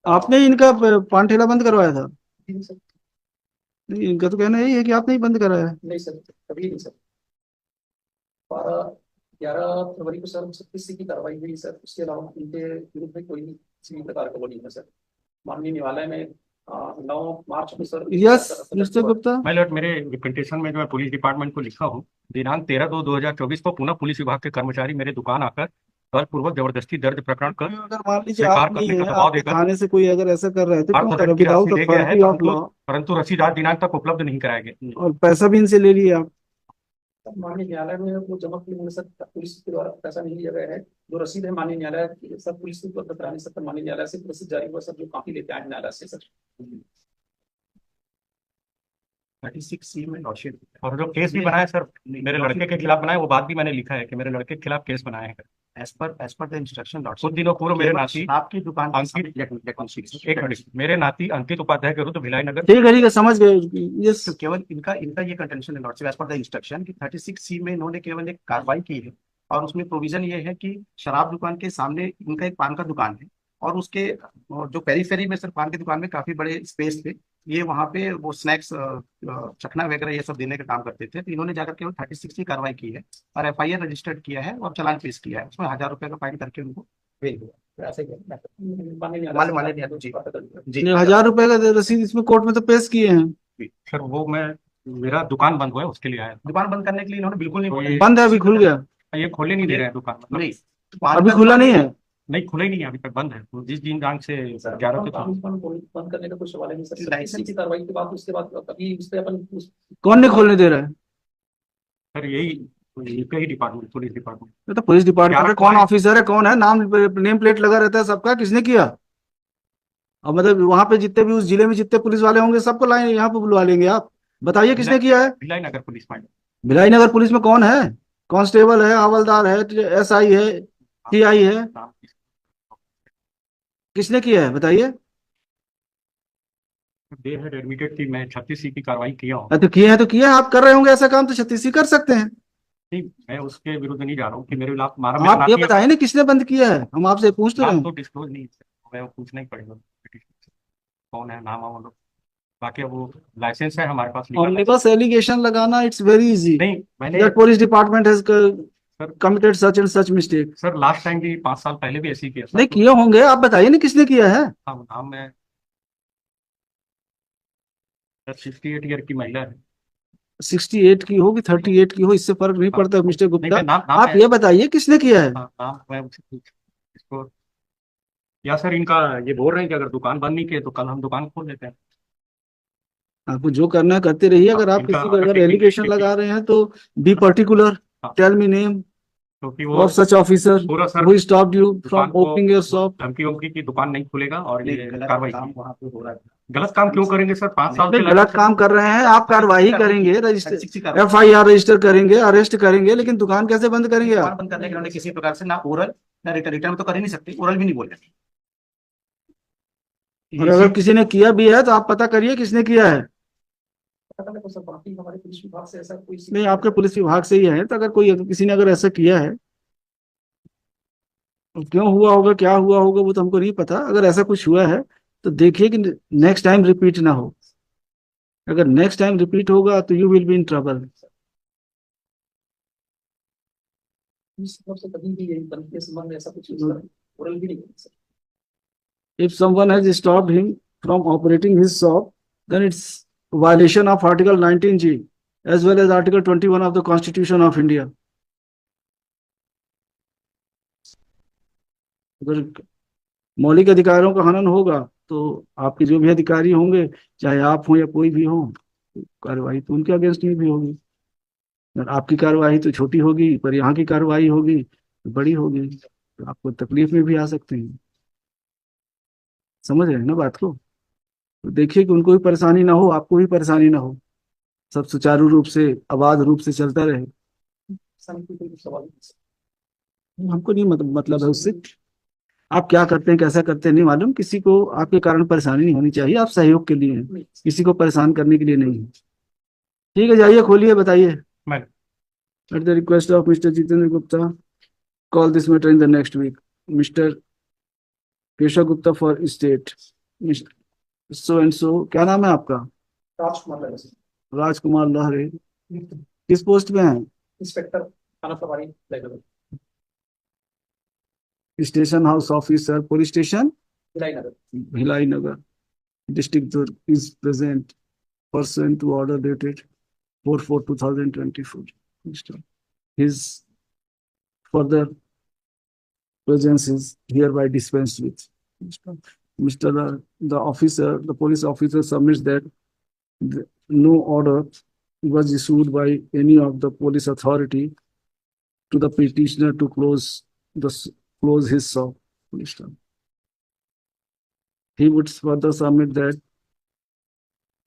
आपने इनका पान ठेला बंद करवाया था? नहीं सर। नहीं, इनका तो कहना यही है कि आपने ही बंद कराया है। नहीं सर, कभी नहीं सर। 12-11 फरवरी को सर 36 की कार्रवाई हुई सर, उसके अलावा उनके विरुद्ध में कोई किसी भी प्रकार का वो नहीं है सर। माननीय न्यायालय में 9 मार्च को सर एक यस, याचिका दर्ज मिस्टर हुआ। गुप्ता। माय लॉर्ड, मेरे रिप्रेजेंटेशन में जो मैं पुलिस डिपार्टमेंट को लिखा हूँ, दिनांक 13/2/2024 को पुनः पुलिस विभाग के कर्मचारी मेरे दुकान आकर बलपूर्वक जबरदस्ती दर्ज प्रकरण कर अगर मान लीजिए आप स्वीकार नहीं करने का है, दबाव आपके देकर थाने से कोई अगर ऐसा कर रहा है तो क्यों कर रहा है, अर्थदंड की राशि विदाउट ले गया है, अथॉरिटी ऑफ परंतु लॉ? परंतु रसीद आज दिनांक तक उपलब्ध नहीं कराए गए। और पैसा भी इनसे ले लिए आप? सर माननीय न्यायालय में वो जमा किए हुए सर पुलिस के द्वारा पैसा नहीं लिया गया है। जो रसीद है माननीय न्यायालय सर पुलिस को उपलब्ध कराने सर माननीय न्यायालय से रसीद जारी हुआ सर, जो कॉपी लेके आए न्यायालय से सर। 36C में लॉर्डशिप और जो केस भी बनाया सर मेरे लड़के के खिलाफ बनाया, वो बात भी मैंने लिखा है कि मेरे लड़के के खिलाफ केस बनाया है। As per the instruction lordship, कुछ दिनों पूर्व मेरे नाती आपकी दुकान अंकित, एक मिनट, मेरे नाती अंकित उपाध्याय के विरुद्ध भिलाई नगर ठीक है, समझ गए। यस। तो केवल इनका इनका ये कंटेंशन है lordship, as per the instruction कि 36C में इन्होंने केवल एक कार्रवाई की है और उसमें प्रोविजन ये है कि शराब दुकान के सामने इनका एक पान का दुकान है और उसके जो पेरीफेरी में सर पान की दुकान में काफी बड़े स्पेस पे ये वहाँ पे वो स्नैक्स चखना वगैरह ये सब देने का काम करते थे। तो इन्होंने जाकर केवल 36 की कार्रवाई की है और FIR रजिस्टर्ड किया है और चालान पेश किया है, उसमें 1,000 रुपए का फाइन करके उनको भेज दिया। तो ऐसे ही है। माननीय न्यायालय मान से मान बात लिया की, जी। बात कर लिया। जी 1,000 रुपए का रसीद इसमें कोर्ट में तो पेश किए हैं। सर, वो मैं मेरा दुकान बंद हुआ है उसके लिए आया था। दुकान बंद करने के लिए इन्होंने बिल्कुल नहीं बोला। बंद है, अभी खुल गया? ये खोलने नहीं दे रहे हैं दुकान, मतलब नहीं अभी खुला नहीं है? नहीं खुला ही नहीं है, अभी तक बंद है। तो जिस दिन दिनांक से सर 11 अपन के कानून था। पर बंद करने का कोई सवाल ही नहीं सर, लाइसेंस की कार्रवाई के बाद उसके बाद कभी उस पर अपन कौन नहीं खोलने दे रहा है? सर यही इनका ही डिपार्टमेंट, पुलिस डिपार्टमेंट। ये तो पुलिस डिपार्टमेंट है, कौन 11 ऑफिसर है, कौन है, नाम नेम प्लेट लगा रहता है सबका, किसने किया? अब मतलब वहां पे जितने भी उस जिले में जितने पुलिस वाले होंगे सबको लाए यहाँ पे बुलवा लेंगे आप? बताइए किसने किया है? भिलाई नगर पुलिस पार्टी। भिलाई नगर पुलिस में कौन है? कांस्टेबल है, हवलदार है, SI है, TI है? किसने किया है बताइए? दे है एडमिटेड थी, मैं 36C की कार्रवाई किया हूँ। तो किए हैं तो किए हैं, आप कर रहे होंगे ऐसा काम तो 36 कर सकते हैं। नहीं, मैं उसके विरुद्ध नहीं जा रहा हूँ कि मेरे खिलाफ मारा मेरा आप ये नाती है। बताइए ना किसने बंद किया है, हम आपसे पूछ तो रहे नाम हैं। तो डिस्क्लोज नहीं है सर, मैं वो पूछना ही पड़ेगा कौन है, नाम वाम लोग। बाकी अब वो लाइसेंस है हमारे पास, लीगल लाइसेंस। ऑमनिबस एलिगेशन लगाना इट्स वेरी इजी। नहीं मैंने that police department has sir committed such and such mistake. Sir last time भी 5 साल पहले भी ऐसे ही किया सर, नहीं तो किए होंगे, आप बताइए ना किसने किया है। नाम में 68 ईयर की महिला है। 68 की हो कि 38 की हो, इससे फर्क नहीं हाँ, पड़ता मिस्टर नहीं गुप्ता। मैं नाम नाम आप है। ये बताइए किसने किया है। हाँ, नाम मैं उसे इसको, या सर इनका ये बोल रहे हैं कि अगर दुकान बंद नहीं किए तो कल हम दुकान खोल देते हैं। आपको जो करना है करते रहिए, हाँ, अगर आप इनका किसी को अगर अगर टेक्निक एलिगेशन टेक्निक लगा रहे हैं तो बी पर्टिकुलर, हाँ, टेल मी नेम क्योंकि वो ऑफ सच ऑफिसर पूरा sir who stopped you from दुकान को ओपनिंग योर शॉप। धमकी वमकी की दुकान नहीं खुलेगा और ये कार्रवाई काम की। वहाँ पे हो रहा है। गलत काम क्यों करेंगे सर, 5 साल नहीं के गलत लाइसेंस। काम कर रहे हैं आप, कार्रवाई करेंगे, रजिस्टर FIR रजिस्टर करेंगे, अरेस्ट करेंगे, लेकिन दुकान कैसे बंद करेंगे दुकान आप? बंद करने के लिए किसी प्रकार से ना ओरल ना रिटर्न, रिटर्न तो कर ही नहीं सकते, ओरल भी नहीं बोल रहे। और इसी अगर किसी ने किया भी है तो आप पता करिए किसने किया है। पता नहीं सर, बाकी हमारे पुलिस विभाग से ऐसा कोई नहीं आपके पुलिस विभाग से ही है, तो अगर कोई अगर किसी ने अगर ऐसा किया है तो क्यों हुआ होगा, क्या हुआ होगा, वो तो हमको नहीं पता। अगर ऐसा कुछ हुआ है तो देखिए कि नेक्स्ट टाइम रिपीट ना हो। अगर नेक्स्ट टाइम रिपीट होगा तो you will be in trouble. Police तरफ से कभी भी यही बंद के संबंध में ऐसा कुछ ओरल भी नहीं है sir. If someone has stopped him from operating his shop, then it's violation of Article 19G as well as Article 21 of the Constitution of India. अगर मौलिक अधिकारों का हनन होगा तो आपके जो भी अधिकारी होंगे, चाहे आप हो या कोई भी हो, तो कार्रवाई तो उनके अगेंस्ट में भी होगी। और आपकी कार्रवाई तो छोटी होगी, पर यहाँ की कार्रवाई होगी तो बड़ी होगी, तो आपको तकलीफ में भी आ सकते हैं। समझ रहे हैं ना बात को? तो देखिए कि उनको भी परेशानी ना हो, आपको भी परेशानी ना हो, सब सुचारू रूप से अबाध रूप से चलता रहे। समिति कोई सवाल नहीं सर। हमको नहीं मतलब है उससे। आप क्या करते हैं कैसा करते हैं नहीं मालूम, किसी को आपके कारण परेशानी नहीं होनी चाहिए, आप सहयोग के लिए हैं, किसी को परेशान करने के लिए नहीं है। ठीक है, जाइए खोलिए, बताइए। मैं at the request of mister Jitendra Gupta, call this matter in the next week. Mister Keshav Gupta for state, so and so, क्या नाम है आपका? राजकुमार लहरे से, राजकुमार लहरे। किस पोस्ट में है? इंस्पेक्टर थाना प्रभारी library station house officer, police station Bhilai Nagar. Bhilai Nagar, district Durg, is present person to order dated 4/4/2024. His further presence is hereby dispensed with. Mr. The police officer submits that no order was issued by any of the police authority to the petitioner to close his shop. He would further submit that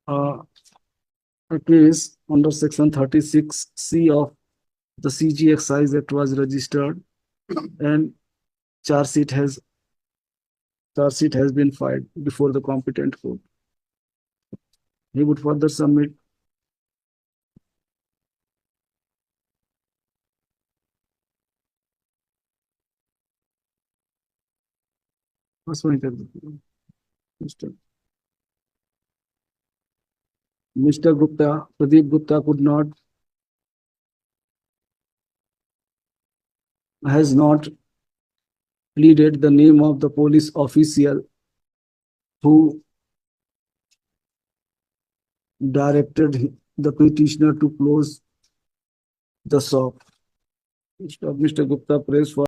a case under section 36C of the CG Excise Act was registered and charge sheet has been filed before the competent court. He would further submit Mr. Gupta, Pradeep Gupta has not pleaded the name of the police official who directed the petitioner to close the shop. Mr. Gupta prays for